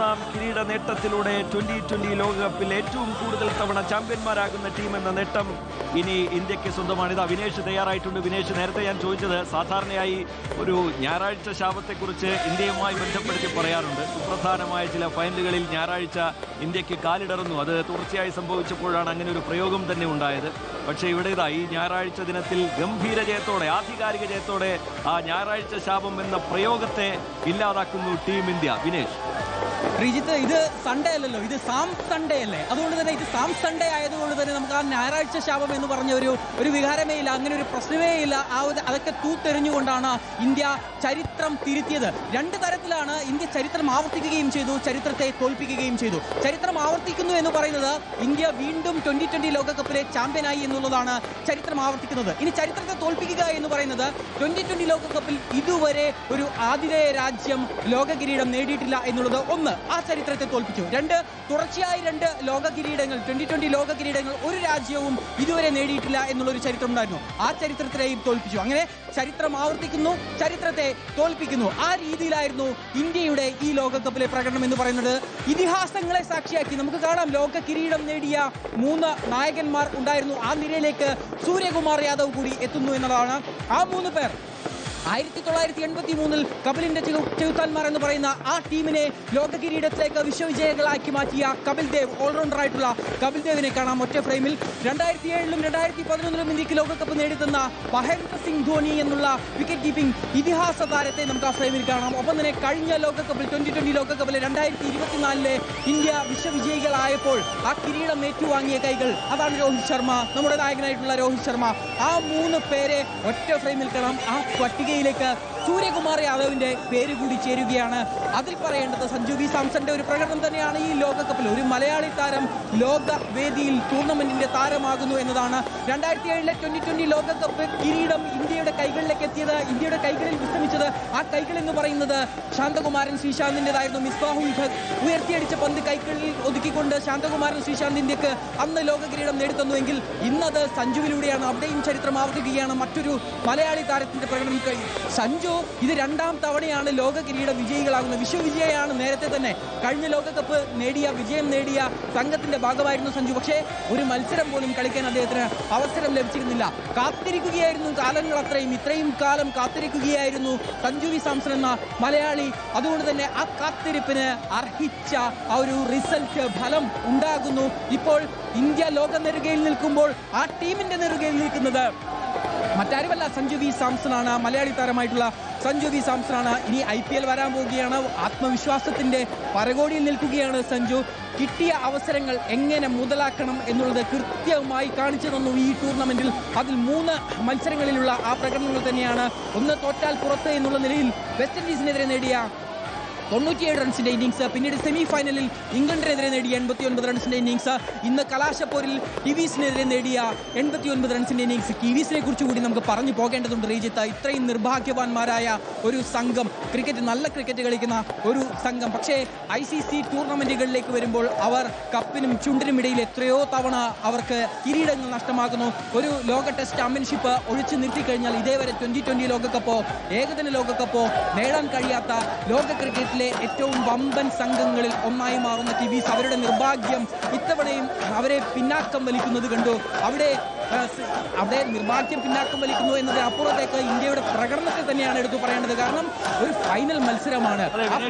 മൂന്നാം കിരീട നേട്ടത്തിലൂടെ 2020 ലോകകപ്പിൽ ഏറ്റവും കൂടുതൽ തവണ ചാമ്പ്യന്മാരാകുന്ന ടീം എന്ന നേട്ടം ഇനി ഇന്ത്യക്ക് സ്വന്തമാണിത്. വിനേഷ് തയ്യാറായിട്ടുണ്ട്. വിനേഷ്, നേരത്തെ ഞാൻ ചോദിച്ചത്, സാധാരണയായി ഒരു ഞായറാഴ്ച ശാപത്തെക്കുറിച്ച് ഇന്ത്യയുമായി ബന്ധപ്പെടുത്തി പറയാറുണ്ട്. സുപ്രധാനമായ ചില ഫൈനലുകളിൽ ഞായറാഴ്ച ഇന്ത്യക്ക് കാലിടറുന്നു. അത് തുടർച്ചയായി സംഭവിച്ചപ്പോഴാണ് അങ്ങനെ ഒരു പ്രയോഗം തന്നെ ഉണ്ടായത്. പക്ഷേ ഇവിടെ ഈ ഞായറാഴ്ച ദിനത്തിൽ ഗംഭീര ജയത്തോടെ, ആധികാരിക ജയത്തോടെ ആ ഞായറാഴ്ച ശാപം എന്ന പ്രയോഗത്തെ ഇല്ലാതാക്കുന്നു ടീം ഇന്ത്യ. വിനേഷ്, ശ്രീജിത്ത്, ഇത് സൺഡേ അല്ലല്ലോ, ഇത് സാം സൺഡേ അല്ലേ? അതുകൊണ്ട് തന്നെ ഇത് സാം സൺഡേ ആയതുകൊണ്ട് തന്നെ നമുക്ക് ആ ഞായറാഴ്ച ശാപം എന്ന് പറഞ്ഞ ഒരു വികാരമേ ഇല്ല, അങ്ങനെ ഒരു പ്രശ്നമേ ഇല്ല. അതൊക്കെ തൂത്തെറിഞ്ഞുകൊണ്ടാണ് ഇന്ത്യ ചരിത്രം തിരുത്തിയത്. രണ്ട് തരത്തിലാണ് ഇന്ത്യ ചരിത്രം ആവർത്തിക്കുകയും ചെയ്തു, ചരിത്രത്തെ തോൽപ്പിക്കുകയും ചെയ്തു. ചരിത്രം ആവർത്തിക്കുന്നു എന്ന് പറയുന്നത് ഇന്ത്യ വീണ്ടും 2020 ലോകകപ്പിലെ ചാമ്പ്യനായി എന്നുള്ളതാണ് ചരിത്രം ആവർത്തിക്കുന്നത്. ഇനി ചരിത്രത്തെ തോൽപ്പിക്കുക എന്ന് പറയുന്നത് 2020 ലോകകപ്പിൽ ഇതുവരെ ഒരു ആതിഥേയ രാജ്യം ലോക കിരീടം നേടിയിട്ടില്ല എന്നുള്ളത് ഒന്ന്, ആ ചരിത്രത്തെ തോൽപ്പിച്ചു. രണ്ട്, തുടർച്ചയായി 2 ലോക കിരീടങ്ങൾ, 2020 ലോക കിരീടങ്ങൾ ഒരു രാജ്യവും ഇതുവരെ നേടിയിട്ടില്ല എന്നുള്ളൊരു ചരിത്രം ഉണ്ടായിരുന്നു. ആ ചരിത്രത്തിനെയും തോൽപ്പിച്ചു. അങ്ങനെ ചരിത്രം ആവർത്തിക്കുന്നു, ചരിത്രത്തെ തോൽപ്പിക്കുന്നു. ആ രീതിയിലായിരുന്നു ഇന്ത്യയുടെ ഈ ലോകകപ്പിലെ പ്രകടനം എന്ന് പറയുന്നത്. ഇതിഹാസങ്ങളെ സാക്ഷിയാക്കി നമുക്ക് കാണാം, ലോക കിരീടം നേടിയ 3 നായകന്മാർ ഉണ്ടായിരുന്നു. ആ നിരയിലേക്ക് സൂര്യകുമാർ യാദവ് കൂടി എത്തുന്നു എന്നതാണ്. ആ 3 പേർ 1983 കപിലിന്റെ ചെകുത്താന്മാർ എന്ന് പറയുന്ന ആ ടീമിനെ ലോക കിരീടത്തിലേക്ക് വിശ്വവിജയികളാക്കി മാറ്റിയ കപിൽ ദേവ്, ഓൾറൗണ്ടറായിട്ടുള്ള കപിൽ ദേവിനെ കാണാം ഒറ്റ ഫ്രെയിമിൽ. 2007-ലും 2011-ലും ഇന്ത്യക്ക് ലോകകപ്പ് നേടിത്തന്ന മഹേന്ദ്ര സിംഗ് ധോണി എന്നുള്ള വിക്കറ്റ് കീപ്പിംഗ് ഇതിഹാസ താരത്തെ നമുക്ക് ആ ഫ്രെയിമിൽ കാണാം. ഒപ്പം തന്നെ കഴിഞ്ഞ ലോകകപ്പിൽ 2020 ലോകകപ്പിൽ 2024 ഇന്ത്യ വിശ്വവിജയികളായപ്പോൾ ആ കിരീടം ഏറ്റുവാങ്ങിയ കൈകൾ, അതാണ് രോഹിത് ശർമ്മ, നമ്മുടെ നായകനായിട്ടുള്ള രോഹിത് ശർമ്മ. ആ 3 പേരെ ഒറ്റ ഫ്രെയിമിൽ കാണാം. ആ പട്ടികയിലേക്ക് സൂര്യകുമാർ യാദവിന്റെ പേര് കൂടി ചേരുകയാണ്. അതിൽ പറയേണ്ടത് സഞ്ജു വി സാംസന്റെ ഒരു പ്രകടനം തന്നെയാണ്. ഈ ലോകകപ്പിൽ ഒരു മലയാളി താരം ലോക വേദിയിൽ ടൂർണമെന്റിന്റെ താരമാകുന്നു എന്നതാണ്. 2007-ലെ 2020 ലോകകപ്പ് കിരീടം ഇന്ത്യയുടെ കൈകളിലേക്ക് എത്തിയത്, ഇന്ത്യയുടെ കൈകളിൽ വിശ്രമിച്ചത്, ആ കൈകൾ എന്ന് പറയുന്നത് ശാന്തകുമാരൻ ശ്രീശാന്തിൻ്റെതായിരുന്നു. മിസ്ബാഹുൽ ഹഖ് ഉയർത്തിയടിച്ച പന്ത് കൈകളിൽ ഒതുക്കിക്കൊണ്ട് ശാന്തകുമാരൻ ശ്രീശാന്ത് ഇന്ത്യക്ക് അന്ന് ലോക കിരീടം നേടിത്തന്നുവെങ്കിൽ ഇന്നത് സഞ്ജുവിലൂടെയാണ്. അവിടെയും ചരിത്രം ആവർത്തിക്കുകയാണ്. മറ്റൊരു മലയാളി താരത്തിന്റെ പ്രകടനം. സഞ്ജു ഇത് 2ാം തവണയാണ് ലോക കിരീട വിജയികളാകുന്നത്. വിശ്വവിജയാണ് നേരത്തെ തന്നെ കഴിഞ്ഞ ലോകകപ്പ് വിജയം നേടിയ സംഘത്തിന്റെ ഭാഗമായിരുന്നു സഞ്ജു. പക്ഷേ ഒരു മത്സരം പോലും കളിക്കാൻ അദ്ദേഹത്തിന് അവസരം ലഭിച്ചിരുന്നില്ല. കാത്തിരിക്കുകയായിരുന്നു കാലങ്ങൾ അത്രയും, ഇത്രയും കാലം കാത്തിരിക്കുകയായിരുന്നു സഞ്ജു വി സാംസൺ എന്ന മലയാളി. അതുകൊണ്ട് തന്നെ ആ കാത്തിരിപ്പിന് അർഹിച്ച ആ ഒരു റിസൾട്ട്, ഫലം ഉണ്ടാകുന്നു. ഇപ്പോൾ ഇന്ത്യ ലോക നെറുകയിൽ നിൽക്കുമ്പോൾ ആ ടീമിന്റെ നെറുകയിൽ നിൽക്കുന്നത് മറ്റാരുമല്ല, സഞ്ജു വി സാംസൺ ആണ്. മലയാളി താരമായിട്ടുള്ള സഞ്ജു വി സാംസൺ ആണ്. ഇനി IPL വരാൻ പോവുകയാണ്. ആത്മവിശ്വാസത്തിന്റെ പരകോടിയിൽ നിൽക്കുകയാണ് സഞ്ജു. കിട്ടിയ അവസരങ്ങൾ എങ്ങനെ മുതലാക്കണം എന്നുള്ളത് കൃത്യമായി കാണിച്ചു തന്നു ഈ ടൂർണമെന്റിൽ. അതിൽ 3 മത്സരങ്ങളിലുള്ള ആ പ്രകടനങ്ങൾ തന്നെയാണ്. ഒന്ന് തോറ്റാൽ പുറത്ത് എന്നുള്ള നിലയിൽ വെസ്റ്റ് ഇൻഡീസിനെതിരെ നേടിയ 97 റൺസിന്റെ ഇന്നിംഗ്സ്, പിന്നീട് സെമി ഫൈനലിൽ ഇംഗ്ലണ്ടിനെതിരെ നേടിയ 89 റൺസിന്റെ ഇന്നിംഗ്സ്, ഇന്ന് കലാശപ്പോരിൽ കിവീസിനെതിരെ നേടിയ 89 റൺസിന്റെ ഇന്നിംഗ്സ്. കിവീസിനെ കുറിച്ച് കൂടി നമുക്ക് പറഞ്ഞു പോകേണ്ടതുണ്ട് റീജിത്ത്. ഇത്രയും നിർഭാഗ്യവാന്മാരായ ഒരു സംഘം, നല്ല ക്രിക്കറ്റ് കളിക്കുന്ന ഒരു സംഘം. പക്ഷേ ICC ടൂർണമെന്റുകളിലേക്ക് വരുമ്പോൾ അവർ കപ്പിനും ചുണ്ടിനും ഇടയിൽ എത്രയോ തവണ അവർക്ക് കിരീടങ്ങൾ നഷ്ടമാകുന്നു. ഒരു ലോക ടെസ്റ്റ് ചാമ്പ്യൻഷിപ്പ് ഒഴിച്ചു നിർത്തിക്കഴിഞ്ഞാൽ ഇതേവരെ 2020 ലോകകപ്പോ ഏകദിന ലോകകപ്പോ നേടാൻ കഴിയാത്ത ലോക ക്രിക്കറ്റിൽ ഏറ്റവും വമ്പൻ സംഘങ്ങളിൽ ഒന്നായി മാറുന്ന കിവീസ്. അവരുടെ നിർഭാഗ്യം ഇത്തവണയും അവരെ പിന്നാക്കം വലിക്കുന്നത് കണ്ടു. അവിടെ നിർഭാഗ്യം പിന്നാക്കം വലിക്കുന്നു എന്നതിന് അപ്പുറത്തേക്ക് ഇന്ത്യയുടെ പ്രകടനത്തെ തന്നെയാണ് എടുത്തു പറയേണ്ടത്. കാരണം ഒരു ഫൈനൽ മത്സരമാണ്. ആ